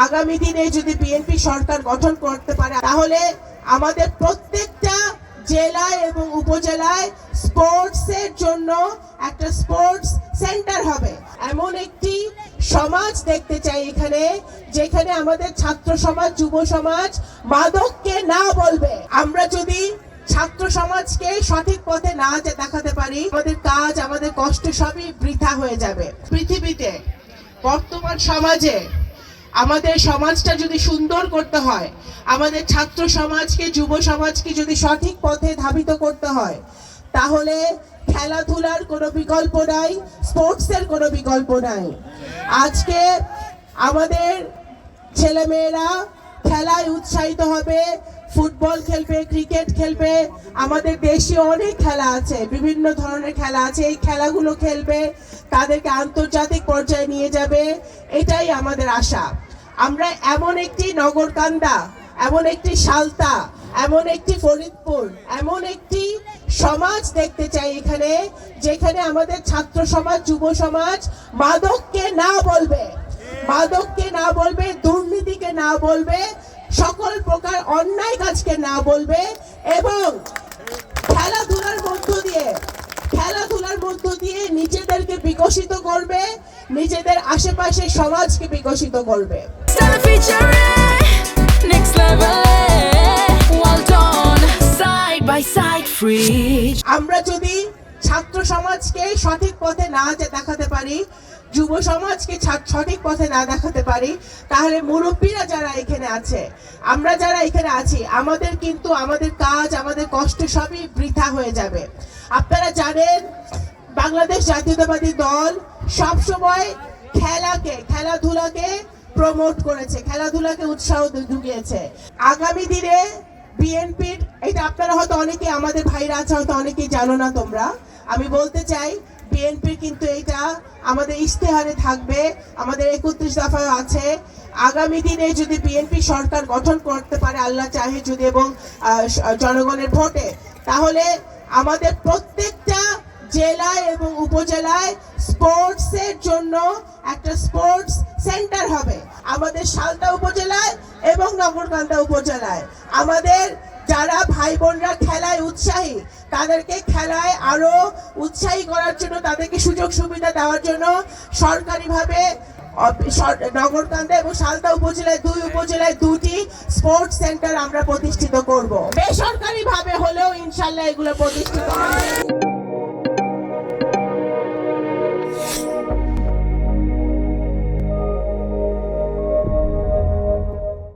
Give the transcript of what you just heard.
আগামী দিনে যদি বিএনপি সরকার গঠন করতে পারে তাহলে আমাদের প্রত্যেকটা জেলায় এবং উপজেলায় স্পোর্টসের জন্য একটা স্পোর্টস সেন্টার হবে। এমন একটি সমাজ দেখতে চাই এখানে, যেখানে আমাদের ছাত্র সমাজ, যুব সমাজ মাদককে না বলবে। আমরা যদি ছাত্র সমাজকে সঠিক পথে না দেখাতে পারি, আমাদের কাজ, আমাদের কষ্ট সবই বৃথা হয়ে যাবে। পৃথিবীতে বর্তমান সমাজে আমাদের সমাজটা যদি সুন্দর করতে হয়, আমাদের ছাত্র সমাজকে, যুব সমাজকে যদি সঠিক পথে ধাবিত করতে হয়, তাহলে খেলাধুলার কোনো বিকল্প নাই, স্পোর্টসের কোনো বিকল্প নাই। আজকে আমাদের ছেলেমেয়েরা খেলায় উৎসাহিত হবে, ফুটবল খেলবে, ক্রিকেট খেলবে, আমাদের দেশীয় অনেক খেলা আছে, বিভিন্ন ধরনের খেলা আছে, এই খেলাগুলো খেলবে, তাদেরকে আন্তর্জাতিক পর্যায়ে নিয়ে যাবে, এটাই আমাদের আশা। আমরা এমন একটি নগরকান্দা, এমন একটি সালতা, এমন একটি ফরিদপুর, এমন একটি সমাজ দেখতে চাই এখানে, যেখানে আমাদের ছাত্র সমাজ, যুব সমাজ মাদককে না বলবে, মাদককে না বলবে, দুর্নীতিকে না বলবে, সকল প্রকার অন্যায় কাজকে না বলবে, এবং খেলাধুলার মধ্য দিয়ে নিজেদেরকে বিকশিত করবে, নিজেদের আশেপাশে সমাজকে বিকশিত করবে। আমরা যদি ছাত্র সমাজকে সঠিক পথে না দেখাতে পারি, যুব সমাজকে সঠিক পথে না দেখাতে পারি, তাহলে মুরব্বীরা যারা এখানে আছে, আমরা যারা এখানে আছি, আমাদের কিন্তু আমাদের কাজ, আমাদের কষ্ট সবই বৃথা হয়ে যাবে। আপনারা জানেন বাংলাদেশ জাতীয়তাবাদী দল সবসময় খেলাধুলাকে প্রমোট করেছে, খেলাধুলাকে উৎসাহ জুগিয়েছে। আগামী দিনে বিএনপির, এটা আপনারা হয়তো অনেকে, আমাদের ভাইরা আছে হয়তো অনেকেই জানো না তোমরা, আমি বলতে চাই বিএনপির কিন্তু এটা আমাদের ইশতেহারে থাকবে, আমাদের 31 দফায় আছে। আগামী দিনে যদি বিএনপি সরকার গঠন করতে পারে, আল্লাহ চাহে যদি, এবং জনগণের ভোটে, তাহলে আমাদের প্রত্যেকটা জেলায় এবং উপজেলায় স্পোর্টসের জন্য একটা স্পোর্টস সেন্টার হবে। আমাদের সালতা উপজেলায় এবং নগরকান্দা উপজেলায় আমাদের যারা ভাই বোনরা খেলায় উৎসাহী, তাদেরকে খেলায় আরো উৎসাহী করার জন্য, তাদেরকে সুযোগ সুবিধা দেওয়ার জন্য সরকারিভাবে নগরকান্দা এবং সালতা উপজেলায়, দুই উপজেলায় 2টি স্পোর্টস সেন্টার আমরা প্রতিষ্ঠিত করব। বেসরকারিভাবে হলেও ইনশাল্লাহ এগুলো প্রতিষ্ঠিত হবে।